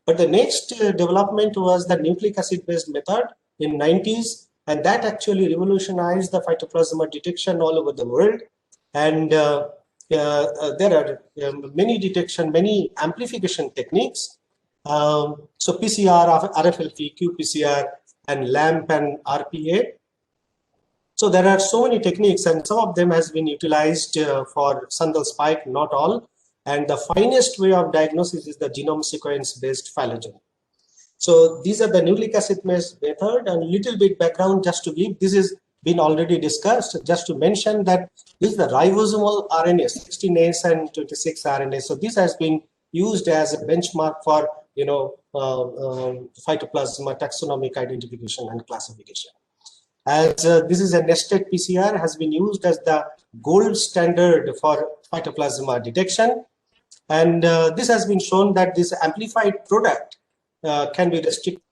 But the next development was the nucleic acid based method in 90s, and that actually revolutionized the phytoplasma detection all over the world. And there are many detection, many amplification techniques. So PCR, RFLP, qPCR, and LAMP and RPA. So there are so many techniques, and some of them has been utilized for Sandal spike, not all. And the finest way of diagnosis is the genome sequence-based phylogeny. So these are the nucleic acid-based method, and little bit background just to give. This has been already discussed. Just to mention that this is the ribosomal RNA, 16S and 26 RNA. So this has been used as a benchmark for phytoplasma taxonomic identification and classification. As this is a nested PCR, has been used as the gold standard for phytoplasma detection. And this has been shown that this amplified product can be restricted,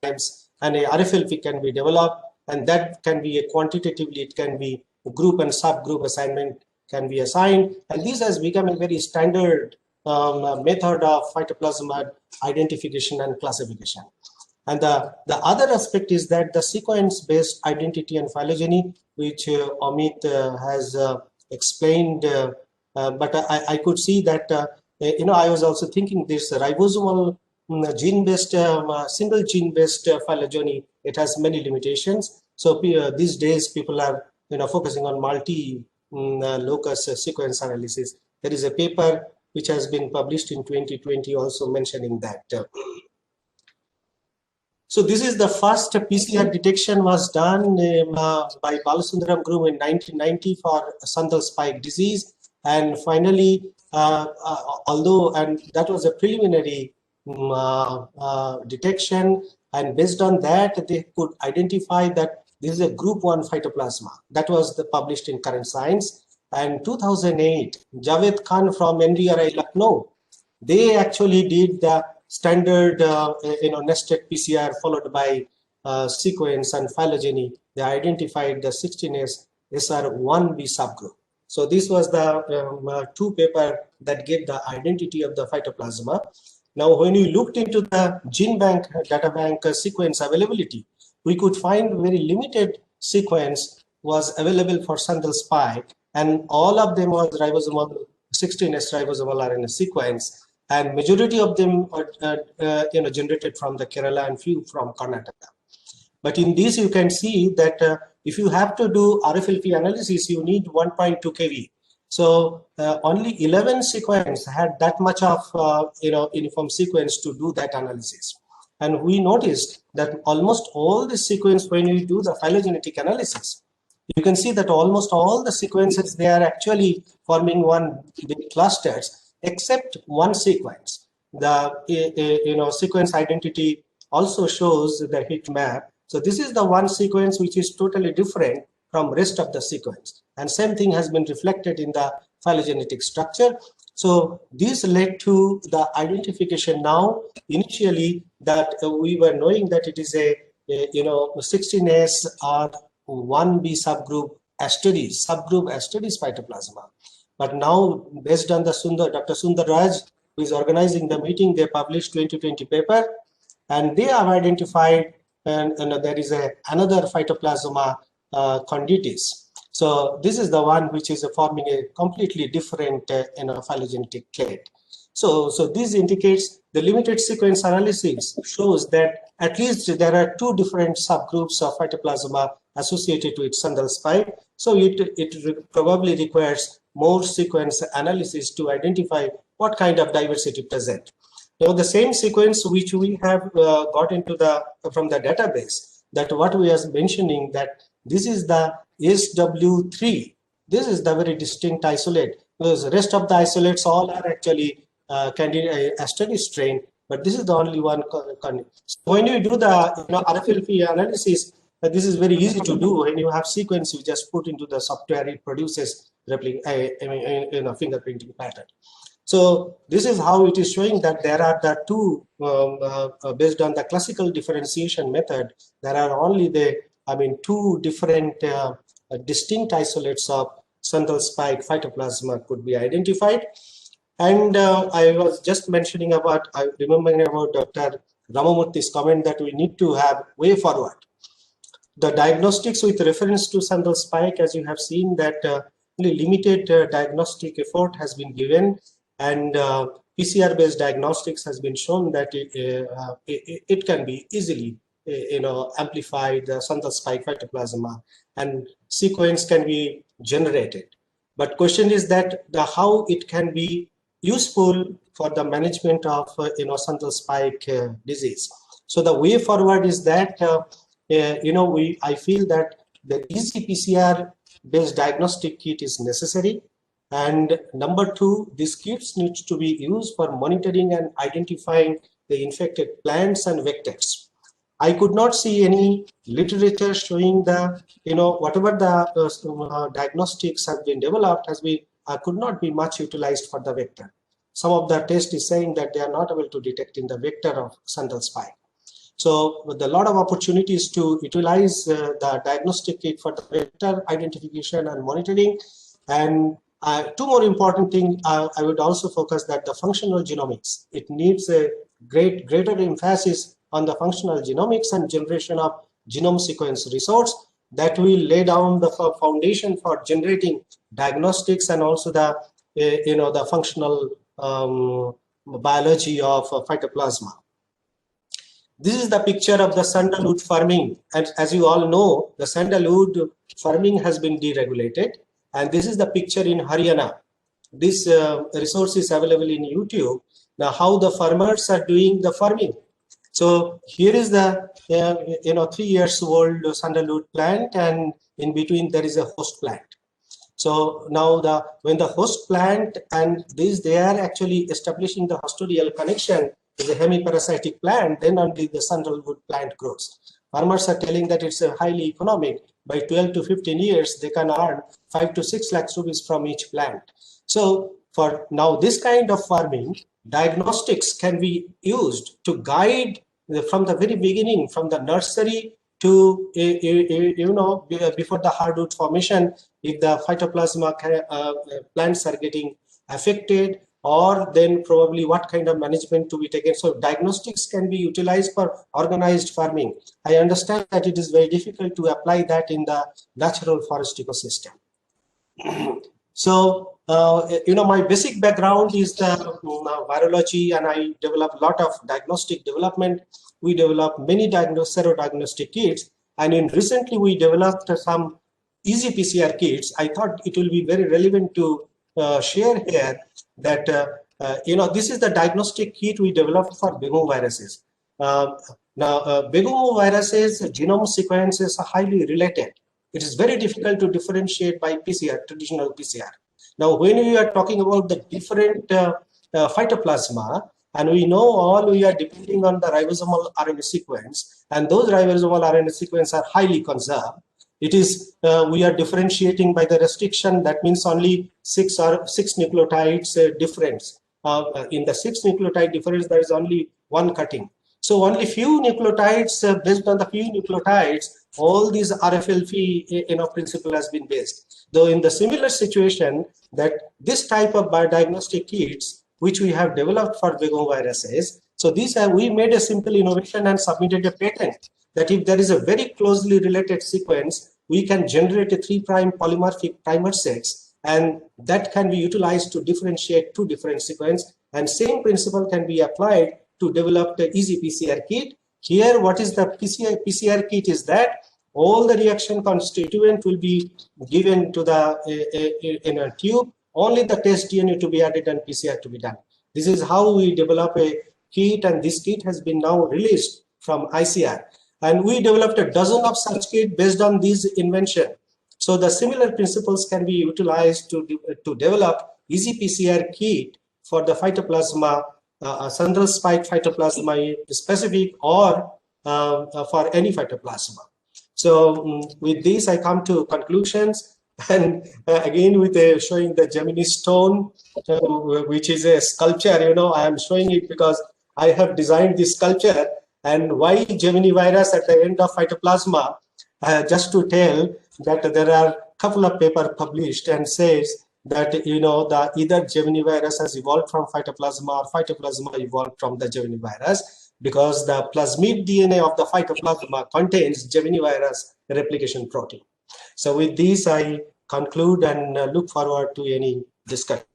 and a RFLP can be developed, and that can be quantitatively, it can be group and subgroup assignment can be assigned. And this has become a very standard method of phytoplasma identification and classification. And the other aspect is that the sequence-based identity and phylogeny, which Amit has explained, but I could see that, I was also thinking this ribosomal gene-based, single gene-based phylogeny, it has many limitations. So these days people are focusing on multi-locus sequence analysis. There is a paper which has been published in 2020 also mentioning that. So this is the first PCR detection was done by Balasundaram group in 1990 for Sandal spike disease. And finally, although, and that was a preliminary detection, and based on that, they could identify that this is a group 1 phytoplasma. That was published in Current Science. And 2008, Javed Khan from NDRI Lucknow, they actually did the standard nested PCR followed by sequence and phylogeny. They identified the 16S SR1B subgroup. So this was the two paper that gave the identity of the phytoplasma. Now, when we looked into the gene bank, data bank sequence availability, we could find very limited sequence was available for Sandal spike, and all of them was ribosomal 16S ribosomal RNA sequence, and majority of them are generated from the Kerala and few from Karnataka. But in this, you can see that if you have to do RFLP analysis, you need 1.2 kV. So only 11 sequence had that much of uniform sequence to do that analysis. And we noticed that almost all the sequence, when you do the phylogenetic analysis, you can see that almost all the sequences, they are actually forming one big clusters, except one sequence. The sequence identity also shows the heat map. So this is the one sequence which is totally different from rest of the sequence. And same thing has been reflected in the phylogenetic structure. So this led to the identification now, initially, that we were knowing that it is a 16S or 1B subgroup Asterisk phytoplasma. But now, based on the Dr. Sundar Raj, who is organizing the meeting, they published 2020 paper, and they have identified, and there is another phytoplasma conditis. So this is the one which is forming a completely different phylogenetic clade. So this indicates the limited sequence analysis shows that at least there are two different subgroups of phytoplasma associated with Sandal spike. So it probably requires more sequence analysis to identify what kind of diversity present. Now the same sequence which we have got into from the database, that what we are mentioning, that this is the SW3. This is the very distinct isolate, because the rest of the isolates all are actually Asterisk strain, but this is the only one. So when you do the RFLP analysis, this is very easy to do. When you have sequence, you just put into the software, it produces fingerprinting pattern. So this is how it is showing that there are the two, based on the classical differentiation method, there are only two different distinct isolates of Sandal spike phytoplasma could be identified. And I was just mentioning about, I remembering about Dr. Ramamurthy's comment that we need to have way forward. The diagnostics with reference to sandal spike, as you have seen, that only limited diagnostic effort has been given, and PCR-based diagnostics has been shown that it can be easily, amplify the sandal spike phytoplasma, and sequence can be generated. But question is that how it can be useful for the management of sandal spike disease. So the way forward is that I feel that the easy PCR based diagnostic kit is necessary. And number two, these kits need to be used for monitoring and identifying the infected plants and vectors. I could not see any literature showing the, whatever the diagnostics have been developed could not be much utilized for the vector. Some of the test is saying that they are not able to detect in the vector of sandal spike. So with a lot of opportunities to utilize the diagnostic kit for the vector identification and monitoring. And two more important things, I would also focus that the functional genomics, it needs a greater emphasis on the functional genomics and generation of genome sequence resource that will lay down the foundation for generating diagnostics and also the, the functional biology of phytoplasma. This is the picture of the sandalwood farming. And as you all know, the sandalwood farming has been deregulated. And this is the picture in Haryana. This resource is available in YouTube. Now, how the farmers are doing the farming. So here is the 3 years old sandalwood plant, and in between there is a host plant. So now when the host plant and they are actually establishing the hostodial connection is a hemiparasitic plant, then only the sandalwood plant grows. Farmers are telling that it's a highly economic. By 12 to 15 years, they can earn 5 to 6 lakhs rupees from each plant. So for now, this kind of farming, diagnostics can be used to guide from the very beginning, from the nursery to, before the hardwood formation, if the phytoplasma plants are getting affected, or then probably what kind of management to be taken. So diagnostics can be utilized for organized farming. I understand that it is very difficult to apply that in the natural forest ecosystem. So, my basic background is the virology, and I develop a lot of diagnostic development. We develop many serodiagnostic kits, and recently we developed some easy PCR kits. I thought it will be very relevant to share here that this is the diagnostic kit we developed for Begomo viruses. Begomo viruses genome sequences are highly related. It is very difficult to differentiate by PCR, traditional PCR. Now, when we are talking about the different phytoplasma, and we know we are depending on the ribosomal RNA sequence, and those ribosomal RNA sequences are highly conserved. It is we are differentiating by the restriction. That means only six nucleotides difference. In the 6 nucleotide difference, there is only one cutting. So only few nucleotides, based on the few nucleotides, all these RFLP principle has been based. Though in the similar situation, that this type of biodiagnostic kits, which we have developed for Begomo viruses, so these we made a simple innovation and submitted a patent that if there is a very closely related sequence, we can generate a 3' polymorphic primer sets, and that can be utilized to differentiate two different sequences. And same principle can be applied to develop the easy PCR kit. Here, what is the PCR kit is that all the reaction constituent will be given to the in a tube. Only the test DNA to be added and PCR to be done. This is how we develop a kit, and this kit has been now released from ICR. And we developed a dozen of such kits based on this invention. So the similar principles can be utilized to develop easy PCR kit for the phytoplasma, sandal spike phytoplasma specific, or for any phytoplasma. So with this, I come to conclusions. And again, with showing the Gemini stone, which is a sculpture, I am showing it because I have designed this sculpture. And why Gemini virus at the end of phytoplasma? Just to tell that there are a couple of papers published and says that, you know, the either Gemini virus has evolved from phytoplasma or phytoplasma evolved from the Gemini virus, because the plasmid DNA of the phytoplasma contains Gemini virus replication protein. So with this, I conclude and look forward to any discussion.